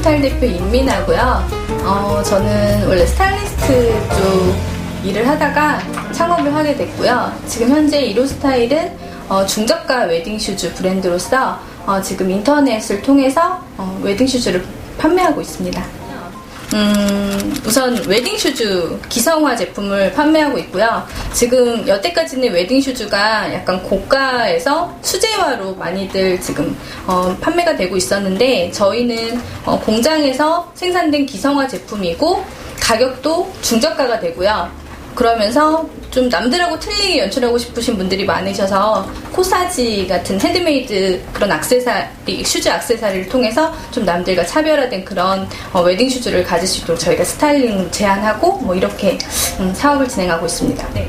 이로스타일 대표 임민아고요. 저는 원래 스타일리스트 쪽 일을 하다가 창업을 하게 됐고요. 지금 현재 이로스타일은 중저가 웨딩슈즈 브랜드로서 지금 인터넷을 통해서 웨딩슈즈를 판매하고 있습니다. 우선 웨딩슈즈 기성화 제품을 판매하고 있고요. 지금 여태까지는 웨딩슈즈가 약간 고가에서 수제화로 많이들 지금 판매가 되고 있었는데, 저희는 공장에서 생산된 기성화 제품이고 가격도 중저가가 되고요. 그러면서 좀 남들하고 틀리게 연출하고 싶으신 분들이 많으셔서 코사지 같은 핸드메이드 그런 슈즈 액세서리를 통해서 좀 남들과 차별화된 그런 웨딩 슈즈를 가질 수 있도록 저희가 스타일링 제안하고 뭐 이렇게 사업을 진행하고 있습니다. 네.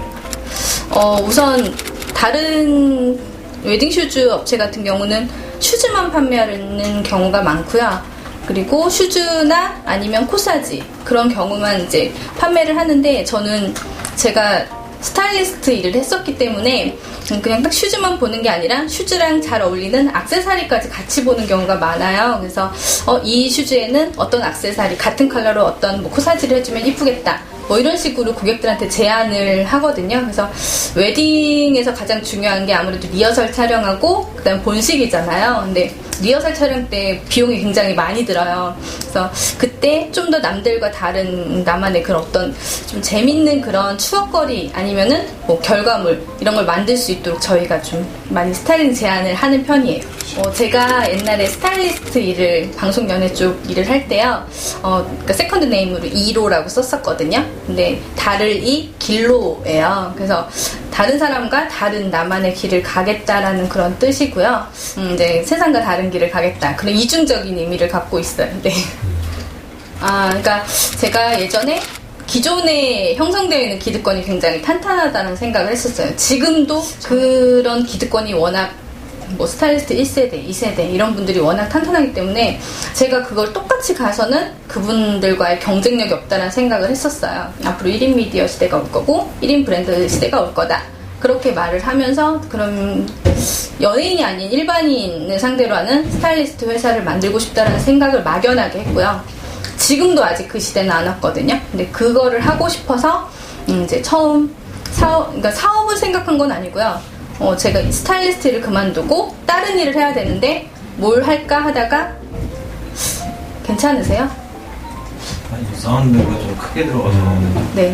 우선 다른 웨딩 슈즈 업체 같은 경우는 슈즈만 판매하는 경우가 많고요. 그리고 슈즈나 아니면 코사지 그런 경우만 이제 판매를 하는데, 저는 제가 스타일리스트 일을 했었기 때문에 그냥 딱 슈즈만 보는 게 아니라 슈즈랑 잘 어울리는 액세서리까지 같이 보는 경우가 많아요. 그래서 이 슈즈에는 어떤 액세서리 같은 컬러로 어떤 뭐 코사지를 해주면 이쁘겠다, 뭐 이런 식으로 고객들한테 제안을 하거든요. 그래서 웨딩에서 가장 중요한 게 아무래도 리허설 촬영하고 그다음 본식이잖아요. 근데 리허설 촬영 때 비용이 굉장히 많이 들어요. 그래서 그때 좀 더 남들과 다른 나만의 그런 어떤 좀 재밌는 그런 추억거리 아니면은 뭐 결과물 이런 걸 만들 수 있도록 저희가 좀 많이 스타일링 제안을 하는 편이에요. 제가 옛날에 스타일리스트 일을 방송 연예 쪽 일을 할 때요. 그러니까 세컨드 네임으로 이로라고 썼었거든요. 근데 달을 이 길로예요. 그래서 다른 사람과 다른 나만의 길을 가겠다라는 그런 뜻이고요. 이제 세상과 다른 길을 가겠다, 그런 이중적인 의미를 갖고 있어요. 네. 그러니까 제가 예전에 기존에 형성되어 있는 기득권이 굉장히 탄탄하다는 생각을 했었어요. 지금도 그런 기득권이 워낙 뭐 스타일리스트 1세대, 2세대 이런 분들이 워낙 탄탄하기 때문에 제가 그걸 똑같이 가서는 그분들과의 경쟁력이 없다는 생각을 했었어요. 앞으로 1인 미디어 시대가 올 거고 1인 브랜드 시대가 올 거다, 그렇게 말을 하면서 그럼 연예인이 아닌 일반인을 상대로 하는 스타일리스트 회사를 만들고 싶다는 생각을 막연하게 했고요. 지금도 아직 그 시대는 안 왔거든요. 근데 그거를 하고 싶어서 이제 처음 그러니까 사업을 생각한 건 아니고요. 제가 스타일리스트를 그만두고 다른 일을 해야 되는데 뭘 할까 하다가, 괜찮으세요? 아니, 사운드가 좀 크게 들어가서. 네.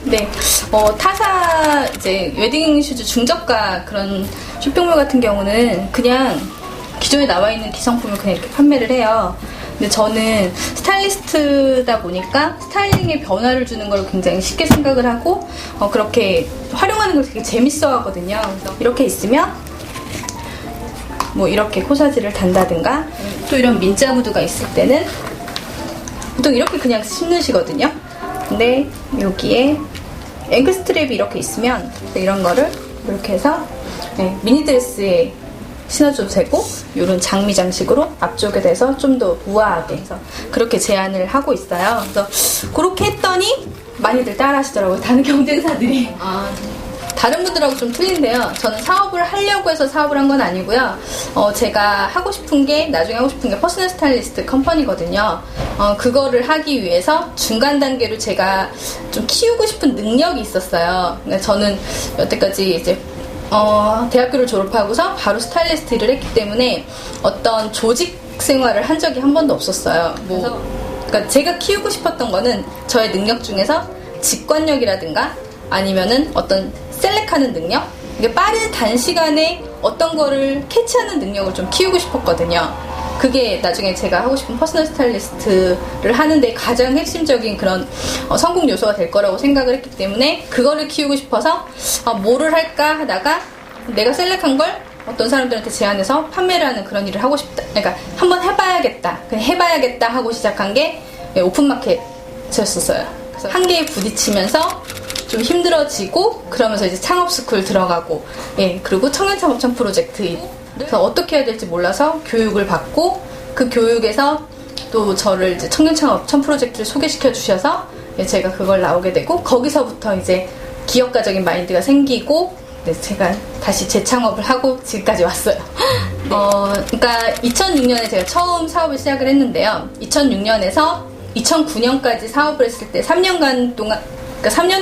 네. 타사 이제 웨딩 슈즈 중저가 그런 쇼핑몰 같은 경우는 그냥 기존에 나와 있는 기성품을 그냥 이렇게 판매를 해요. 근데 저는 스타일리스트다 보니까 스타일링에 변화를 주는 걸 굉장히 쉽게 생각을 하고 그렇게 활용하는 걸 되게 재밌어 하거든요. 그래서 이렇게 있으면 뭐 이렇게 코사지를 단다든가, 또 이런 민자 구두가 있을 때는 보통 이렇게 그냥 신으시거든요. 근데 여기에 앵클 스트랩이 이렇게 있으면 이런 거를 이렇게 해서 미니드레스에 신어줘도 되고, 이런 장미 장식으로 앞쪽에 대서 좀 더 우아하게 해서 그렇게 제안을 하고 있어요. 그래서 그렇게 했더니 많이들 따라 하시더라고요, 다른 경쟁사들이. 다른 분들하고 좀 틀린데요. 저는 사업을 하려고 해서 사업을 한 건 아니고요. 제가 나중에 하고 싶은 게 퍼스널 스타일리스트 컴퍼니거든요. 그거를 하기 위해서 중간 단계로 제가 좀 키우고 싶은 능력이 있었어요. 그러니까 저는 여태까지 이제 대학교를 졸업하고서 바로 스타일리스트 일을 했기 때문에 어떤 조직 생활을 한 적이 한 번도 없었어요. 그러니까 제가 키우고 싶었던 거는 저의 능력 중에서 직관력이라든가 아니면은 어떤 셀렉하는 능력, 이게 빠른 단시간에 어떤 거를 캐치하는 능력을 좀 키우고 싶었거든요. 그게 나중에 제가 하고 싶은 퍼스널 스타일리스트를 하는데 가장 핵심적인 그런 성공 요소가 될 거라고 생각을 했기 때문에 그거를 키우고 싶어서 뭐를 할까 하다가 내가 셀렉한 걸 어떤 사람들한테 제안해서 판매를 하는 그런 일을 하고 싶다. 그러니까 한번 해봐야겠다. 그냥 해봐야겠다 하고 시작한 게 오픈마켓이었어요. 그래서 한계에 부딪히면서 좀 힘들어지고, 그러면서 이제 창업스쿨 들어가고, 그리고 청년창업청 프로젝트. 그래서 어떻게 해야 될지 몰라서 교육을 받고, 그 교육에서 또 저를 이제 청년창업청 프로젝트를 소개시켜 주셔서 제가 그걸 나오게 되고, 거기서부터 이제 기업가적인 마인드가 생기고, 제가 다시 재창업을 하고 지금까지 왔어요. 그러니까 2006년에 제가 처음 사업을 시작을 했는데요. 2006년에서 2009년까지 사업을 했을 때 3년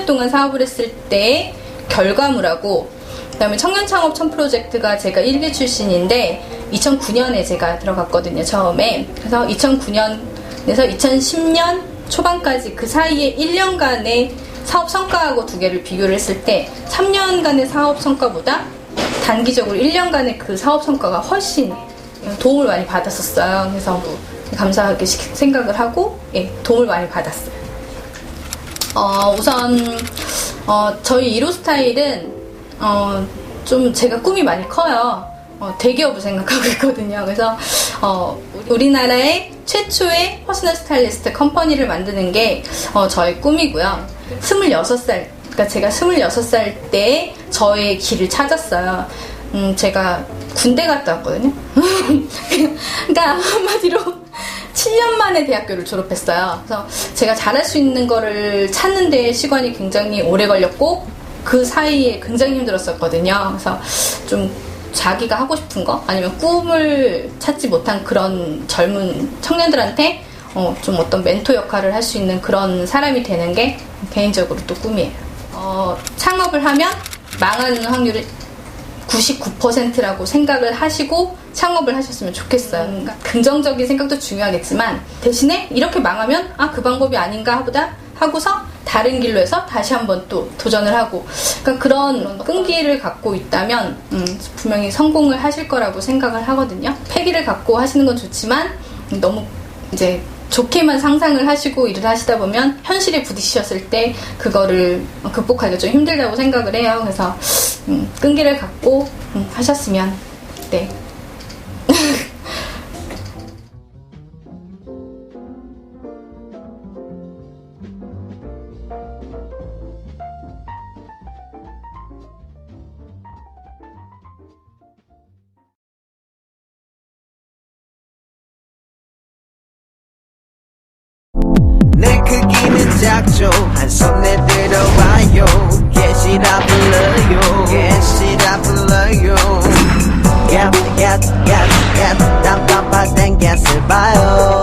동안 사업을 했을 때의 결과물하고, 그다음에 청년창업 1000프로젝트가 제가 1기 출신인데 2009년에 제가 들어갔거든요, 처음에. 그래서 2009년에서 2010년 초반까지 그 사이에 1년간의 사업 성과하고 두 개를 비교를 했을 때 3년간의 사업 성과보다 단기적으로 1년간의 그 사업 성과가 훨씬 도움을 많이 받았었어요. 그래서 감사하게 생각을 하고, 예, 도움을 많이 받았어요. 우선 저희 1호 스타일은 좀 제가 꿈이 많이 커요. 대기업을 생각하고 있거든요. 그래서 우리나라의 최초의 퍼스널 스타일리스트 컴퍼니를 만드는 게 저의 꿈이고요. 26살, 그러니까 제가 26살 때 저의 길을 찾았어요. 제가 군대 갔다 왔거든요. 그러니까 한마디로 7년 만에 대학교를 졸업했어요. 그래서 제가 잘할 수 있는 거를 찾는 데 시간이 굉장히 오래 걸렸고, 그 사이에 굉장히 힘들었었거든요. 그래서 좀 자기가 하고 싶은 거, 아니면 꿈을 찾지 못한 그런 젊은 청년들한테 좀 어떤 멘토 역할을 할 수 있는 그런 사람이 되는 게 개인적으로 또 꿈이에요. 창업을 하면 망하는 확률이 99%라고 생각을 하시고 창업을 하셨으면 좋겠어요. 그러니까 긍정적인 생각도 중요하겠지만, 대신에 이렇게 망하면 그 방법이 아닌가 하고서 다른 길로 해서 다시 한번 또 도전을 하고, 그러니까 그런 끈기를 갖고 있다면 분명히 성공을 하실 거라고 생각을 하거든요. 패기를 갖고 하시는 건 좋지만 너무 이제 좋게만 상상을 하시고 일을 하시다 보면 현실에 부딪히셨을 때 그거를 극복하기가 좀 힘들다고 생각을 해요. 그래서 끈기를 갖고 하셨으면, 네. 내 크기는 작죠. 한 손에 들어와요. get이라 불러요. get이라 불러요. get, get, get, get. 땀 땡겼을 봐요.